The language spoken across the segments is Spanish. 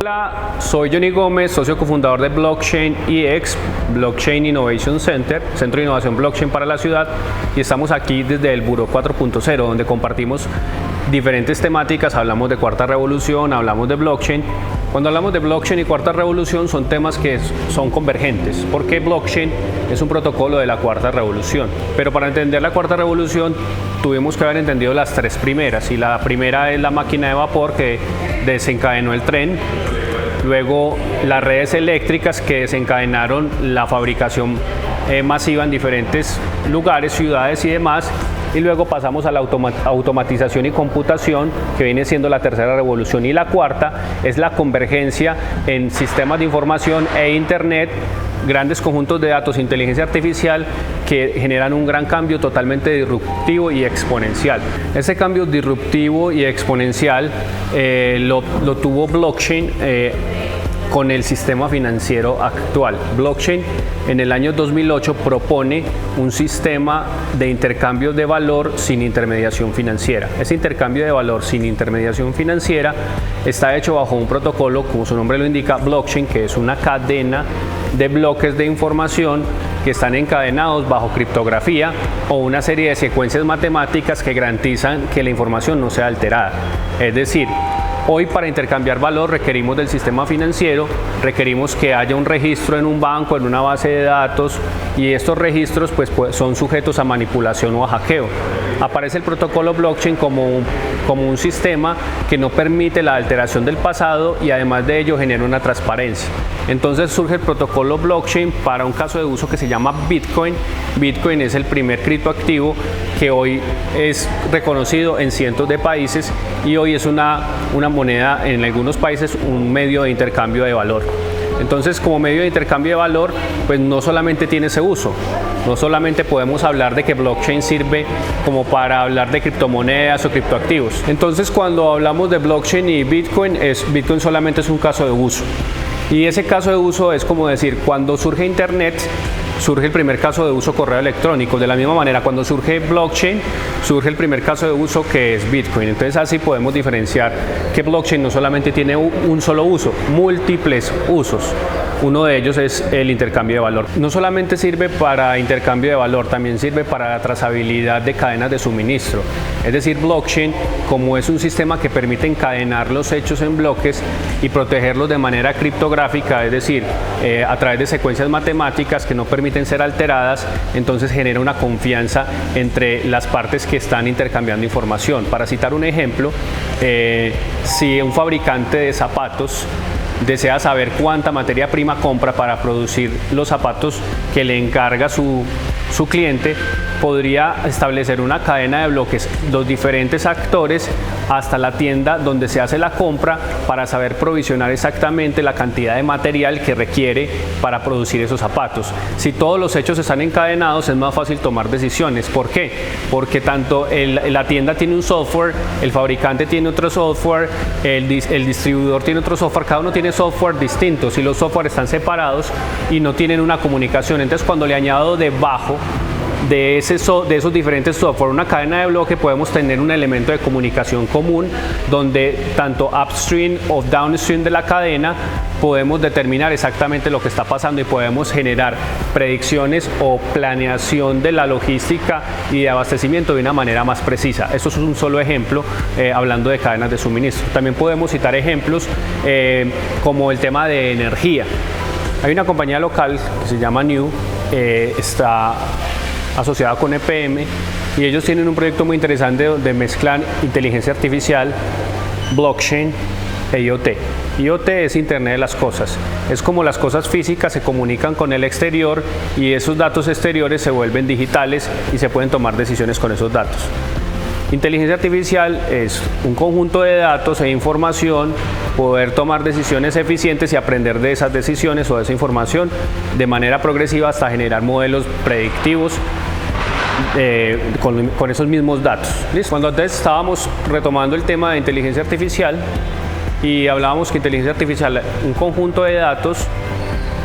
Hola, soy Johnny Gómez, socio cofundador de Blockchain EX, Blockchain Innovation Center, Centro de Innovación Blockchain para la ciudad, y estamos aquí desde el Buró 4.0, donde compartimos diferentes temáticas. Hablamos de cuarta revolución, hablamos de blockchain. Cuando hablamos de blockchain y cuarta revolución son temas que son convergentes, porque blockchain es un protocolo de la cuarta revolución. Pero para entender la cuarta revolución tuvimos que haber entendido las tres primeras, y la primera es la máquina de vapor que desencadenó el tren, luego las redes eléctricas que desencadenaron la fabricación masiva en diferentes lugares, ciudades y demás, y luego pasamos a la automatización y computación, que viene siendo la tercera revolución, y la cuarta es la convergencia en sistemas de información e internet, grandes conjuntos de datos, inteligencia artificial, que generan un gran cambio totalmente disruptivo y exponencial. Ese cambio disruptivo y exponencial lo tuvo blockchain con el sistema financiero actual. Blockchain en el año 2008 propone un sistema de intercambio de valor sin intermediación financiera. Ese intercambio de valor sin intermediación financiera está hecho bajo un protocolo, como su nombre lo indica, blockchain, que es una cadena de bloques de información que están encadenados bajo criptografía o una serie de secuencias matemáticas que garantizan que la información no sea alterada. Es decir, hoy para intercambiar valor requerimos del sistema financiero, requerimos que haya un registro en un banco, en una base de datos, y estos registros pues son sujetos a manipulación o a hackeo. Aparece el protocolo blockchain como un sistema que no permite la alteración del pasado y además de ello genera una transparencia. Entonces surge el protocolo blockchain para un caso de uso que se llama Bitcoin. Bitcoin es el primer criptoactivo que hoy es reconocido en cientos de países y hoy es una moneda, en algunos países, un medio de intercambio de valor. Entonces, como medio de intercambio de valor, pues no solamente tiene ese uso, no solamente podemos hablar de que blockchain sirve como para hablar de criptomonedas o criptoactivos. Entonces, cuando hablamos de blockchain y Bitcoin solamente es un caso de uso. Y ese caso de uso es como decir, cuando surge Internet, surge el primer caso de uso correo electrónico. De la misma manera, cuando surge blockchain, surge el primer caso de uso, que es Bitcoin. Entonces así podemos diferenciar que blockchain no solamente tiene un solo uso, múltiples usos. Uno de ellos es el intercambio de valor. No solamente sirve para intercambio de valor, también sirve para la trazabilidad de cadenas de suministro. Es decir, blockchain, como es un sistema que permite encadenar los hechos en bloques y protegerlos de manera criptográfica, es decir, a través de secuencias matemáticas que no permiten ser alteradas, entonces genera una confianza entre las partes que están intercambiando información. Para citar un ejemplo, si un fabricante de zapatos desea saber cuánta materia prima compra para producir los zapatos que le encarga su cliente, podría establecer una cadena de bloques, los diferentes actores, hasta la tienda donde se hace la compra, para saber provisionar exactamente la cantidad de material que requiere para producir esos zapatos. Si todos los hechos están encadenados, es más fácil tomar decisiones. ¿Por qué? Porque tanto la tienda tiene un software, el fabricante tiene otro software, el distribuidor tiene otro software, cada uno tiene software distintos y los softwares están separados y no tienen una comunicación. Entonces, cuando le añado debajo de esos diferentes software una cadena de bloque, podemos tener un elemento de comunicación común donde tanto upstream o downstream de la cadena podemos determinar exactamente lo que está pasando y podemos generar predicciones o planeación de la logística y de abastecimiento de una manera más precisa. Eso es un solo ejemplo hablando de cadenas de suministro. También podemos citar ejemplos como el tema de energía. Hay una compañía local que se llama New, está asociada con EPM, y ellos tienen un proyecto muy interesante donde mezclan inteligencia artificial, blockchain e IoT. IoT es Internet de las cosas. Es como las cosas físicas se comunican con el exterior y esos datos exteriores se vuelven digitales y se pueden tomar decisiones con esos datos. Inteligencia artificial es un conjunto de datos e información, poder tomar decisiones eficientes y aprender de esas decisiones o de esa información de manera progresiva hasta generar modelos predictivos con esos mismos datos. ¿Listo? Cuando antes estábamos retomando el tema de inteligencia artificial y hablábamos que inteligencia artificial, un conjunto de datos,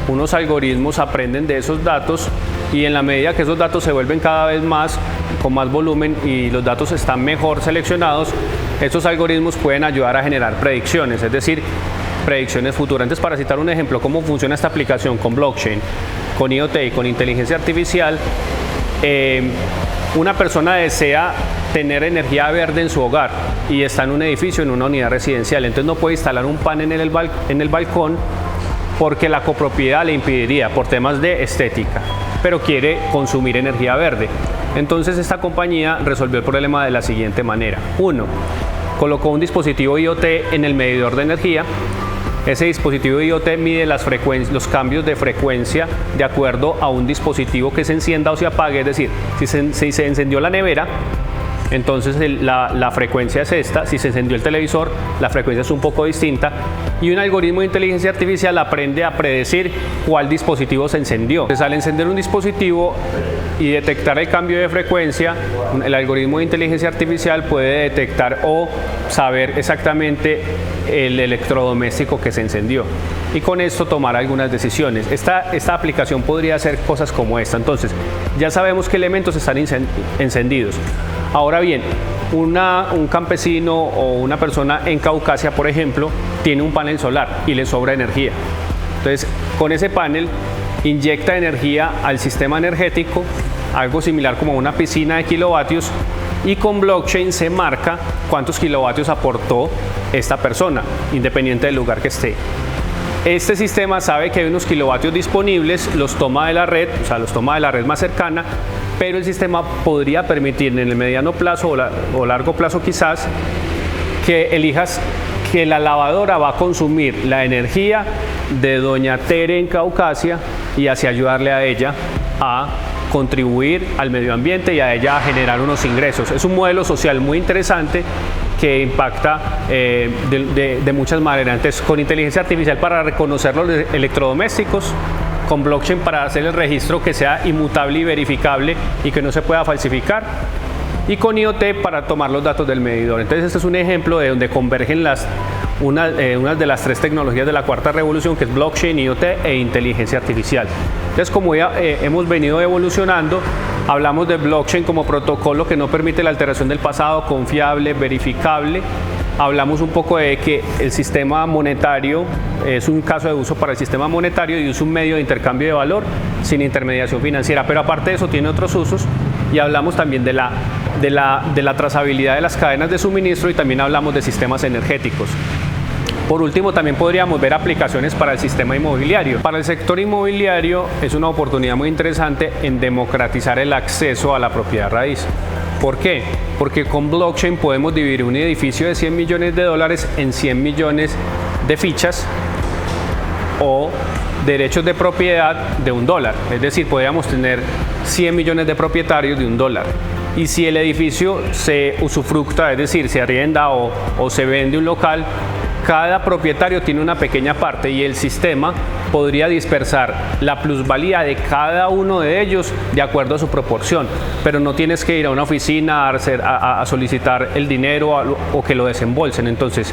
unos algoritmos aprenden de esos datos y en la medida que esos datos se vuelven cada vez más, con más volumen y los datos están mejor seleccionados, estos algoritmos pueden ayudar a generar predicciones, es decir, predicciones futuras. Entonces, para citar un ejemplo, cómo funciona esta aplicación con blockchain, con IoT y con inteligencia artificial, una persona desea tener energía verde en su hogar y está en un edificio, en una unidad residencial, entonces no puede instalar un panel en el balcón porque la copropiedad le impediría por temas de estética, pero quiere consumir energía verde. Entonces esta compañía resolvió el problema de la siguiente manera. 1. Colocó un dispositivo IoT en el medidor de energía. Ese dispositivo IoT mide los cambios de frecuencia de acuerdo a un dispositivo que se encienda o se apague, es decir, si se encendió la nevera, entonces la frecuencia es esta. Si se encendió el televisor, la frecuencia es un poco distinta, y un algoritmo de inteligencia artificial aprende a predecir cuál dispositivo se encendió. Entonces, al encender un dispositivo y detectar el cambio de frecuencia, el algoritmo de inteligencia artificial puede detectar o saber exactamente el electrodoméstico que se encendió y con esto tomar algunas decisiones. Esta aplicación podría hacer cosas como esta. Entonces, ya sabemos qué elementos están encendidos. Ahora bien, un campesino o una persona en Caucasia, por ejemplo, tiene un panel solar y le sobra energía. Entonces, con ese panel inyecta energía al sistema energético, algo similar como una piscina de kilovatios, y con blockchain se marca cuántos kilovatios aportó esta persona, independiente del lugar que esté. Este sistema sabe que hay unos kilovatios disponibles, los toma de la red, o sea, los toma de la red más cercana, pero el sistema podría permitir en el mediano plazo o largo plazo quizás que elijas que la lavadora va a consumir la energía de doña Tere en Caucasia y así ayudarle a ella a contribuir al medio ambiente y a ella a generar unos ingresos. Es un modelo social muy interesante que impacta de muchas maneras. Entonces, con inteligencia artificial para reconocer los electrodomésticos, con blockchain para hacer el registro que sea inmutable y verificable y que no se pueda falsificar, y con IoT para tomar los datos del medidor. Entonces, este es un ejemplo de donde convergen unas de las tres tecnologías de la cuarta revolución, que es blockchain, IoT e inteligencia artificial. Entonces, como ya hemos venido evolucionando, hablamos de blockchain como protocolo que no permite la alteración del pasado, confiable, verificable. Hablamos un poco de que el sistema monetario es un caso de uso para el sistema monetario y es un medio de intercambio de valor sin intermediación financiera, pero aparte de eso tiene otros usos, y hablamos también de la trazabilidad de las cadenas de suministro, y también hablamos de sistemas energéticos. Por último, también podríamos ver aplicaciones para el sistema inmobiliario. Para el sector inmobiliario es una oportunidad muy interesante en democratizar el acceso a la propiedad raíz. ¿Por qué? Porque con blockchain podemos dividir un edificio de $100 millones en 100 millones de fichas o derechos de propiedad de $1. Es decir, podríamos tener 100 millones de propietarios de $1. Y si el edificio se usufructa, es decir, se arrienda o se vende un local, cada propietario tiene una pequeña parte y el sistema podría dispersar la plusvalía de cada uno de ellos de acuerdo a su proporción, pero no tienes que ir a una oficina a solicitar el dinero o que lo desembolsen. Entonces,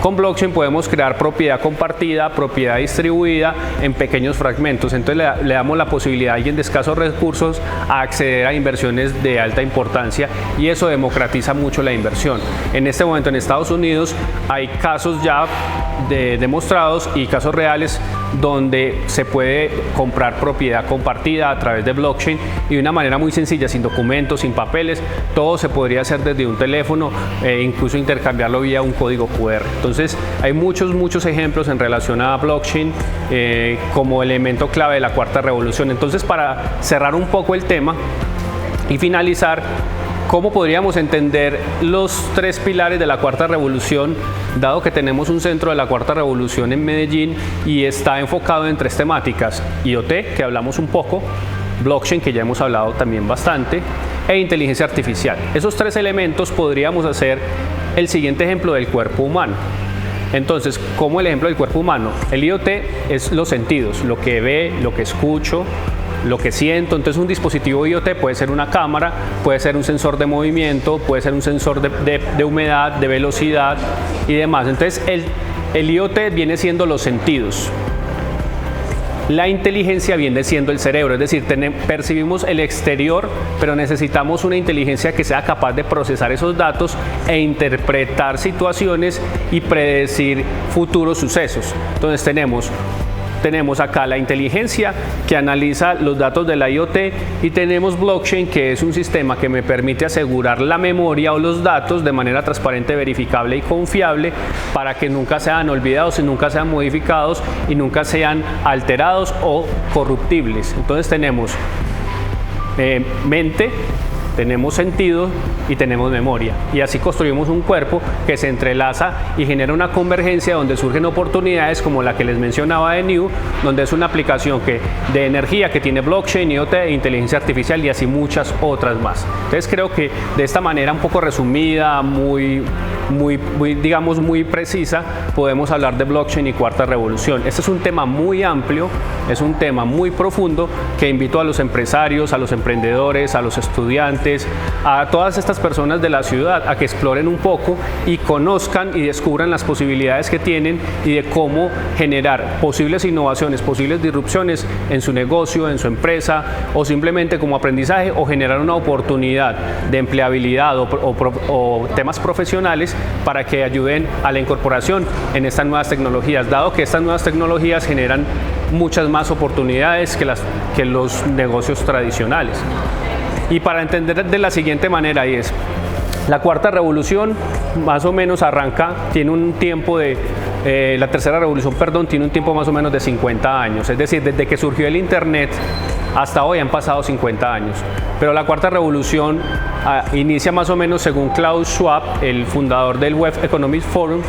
con blockchain podemos crear propiedad compartida, propiedad distribuida en pequeños fragmentos. Entonces le damos la posibilidad a alguien de escasos recursos a acceder a inversiones de alta importancia, y eso democratiza mucho la inversión. En este momento en Estados Unidos hay casos ya demostrados y casos reales donde se puede comprar propiedad compartida a través de blockchain y de una manera muy sencilla, sin documentos, sin papeles. Todo se podría hacer desde un teléfono, incluso intercambiarlo vía un código QR. Entonces hay muchos ejemplos en relación a blockchain como elemento clave de la cuarta revolución. Entonces, para cerrar un poco el tema y finalizar, ¿cómo podríamos entender los tres pilares de la cuarta revolución, dado que tenemos un centro de la cuarta revolución en Medellín y está enfocado en tres temáticas: IoT, que hablamos un poco, blockchain, que ya hemos hablado también bastante, e inteligencia artificial? Esos tres elementos podríamos hacer el siguiente ejemplo del cuerpo humano. Entonces, ¿cómo el ejemplo del cuerpo humano? El IoT es los sentidos, lo que ve, lo que escucho, lo que siento. Entonces, un dispositivo IoT puede ser una cámara, puede ser un sensor de movimiento, puede ser un sensor de humedad, de velocidad y demás. Entonces, el IoT viene siendo los sentidos. La inteligencia viene siendo el cerebro, es decir, percibimos el exterior, pero necesitamos una inteligencia que sea capaz de procesar esos datos e interpretar situaciones y predecir futuros sucesos. Entonces tenemos acá la inteligencia que analiza los datos de la IoT y tenemos blockchain, que es un sistema que me permite asegurar la memoria o los datos de manera transparente, verificable y confiable para que nunca sean olvidados y nunca sean modificados y nunca sean alterados o corruptibles. Entonces tenemos mente, tenemos sentido y tenemos memoria, y así construimos un cuerpo que se entrelaza y genera una convergencia donde surgen oportunidades como la que les mencionaba de New, donde es una aplicación de energía que tiene blockchain, IoT, inteligencia artificial y así muchas otras más. Entonces creo que de esta manera un poco resumida, digamos muy precisa, podemos hablar de blockchain y cuarta revolución. Este es un tema muy amplio, es un tema muy profundo que invito a los empresarios, a los emprendedores, a los estudiantes, a todas estas personas de la ciudad a que exploren un poco y conozcan y descubran las posibilidades que tienen y de cómo generar posibles innovaciones, posibles disrupciones en su negocio, en su empresa, o simplemente como aprendizaje, o generar una oportunidad de empleabilidad o temas profesionales para que ayuden a la incorporación en estas nuevas tecnologías, dado que estas nuevas tecnologías generan muchas más oportunidades que los negocios tradicionales. Y para entender de la siguiente manera, y es, la cuarta revolución más o menos tiene un tiempo la tercera revolución, tiene un tiempo más o menos de 50 años, es decir, desde que surgió el Internet hasta hoy han pasado 50 años. Pero la cuarta revolución inicia más o menos, según Klaus Schwab, el fundador del World Economic Forum,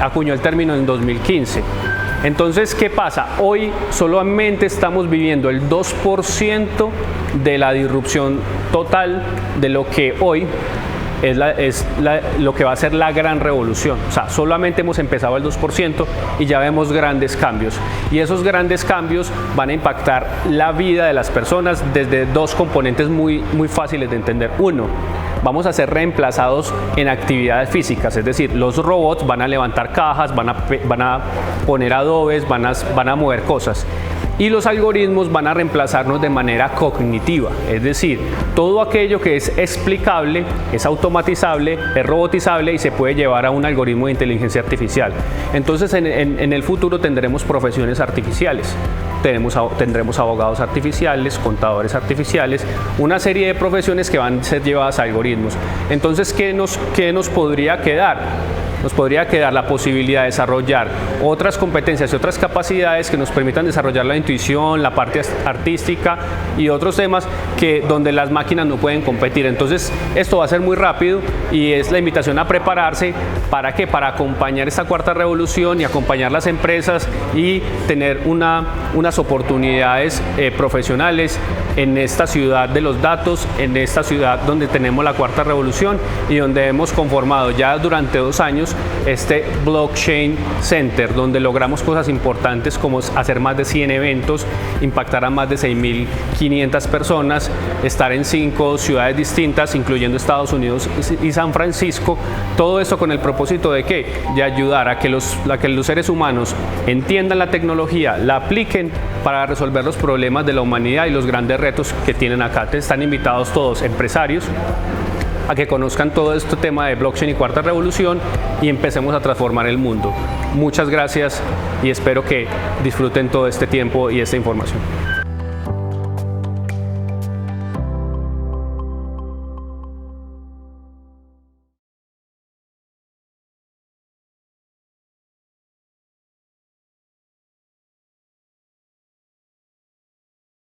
acuñó el término en 2015. Entonces, ¿qué pasa? Hoy solamente estamos viviendo el 2% de la disrupción total de lo que hoy lo que va a ser la gran revolución. O sea, solamente hemos empezado el 2% y ya vemos grandes cambios. Y esos grandes cambios van a impactar la vida de las personas desde dos componentes muy fáciles de entender. Uno, vamos a ser reemplazados en actividades físicas, es decir, los robots van a levantar cajas, van a poner adobes, van a mover cosas. Y los algoritmos van a reemplazarnos de manera cognitiva, es decir, todo aquello que es explicable, es automatizable, es robotizable y se puede llevar a un algoritmo de inteligencia artificial. Entonces en el futuro tendremos profesiones artificiales, tendremos abogados artificiales, contadores artificiales, una serie de profesiones que van a ser llevadas a algoritmos. Entonces, ¿qué nos podría quedar? Nos podría quedar la posibilidad de desarrollar otras competencias y otras capacidades que nos permitan desarrollar la intuición, la parte artística y otros temas donde las máquinas no pueden competir. Entonces, esto va a ser muy rápido y es la invitación a prepararse. ¿Para qué? Para acompañar esta cuarta revolución y acompañar las empresas y tener unas oportunidades profesionales en esta ciudad de los datos, en esta ciudad donde tenemos la cuarta revolución y donde hemos conformado ya durante 2 años este Blockchain Center, donde logramos cosas importantes como hacer más de 100 eventos, impactar a más de 6.500 personas, estar en 5 ciudades distintas, incluyendo Estados Unidos y San Francisco. Todo esto con el propósito de ¿qué? De ayudar a que los seres humanos entiendan la tecnología, la apliquen para resolver los problemas de la humanidad y los grandes retos que tienen acá. Están invitados todos empresarios a que conozcan todo este tema de blockchain y cuarta revolución y empecemos a transformar el mundo. Muchas gracias y espero que disfruten todo este tiempo y esta información.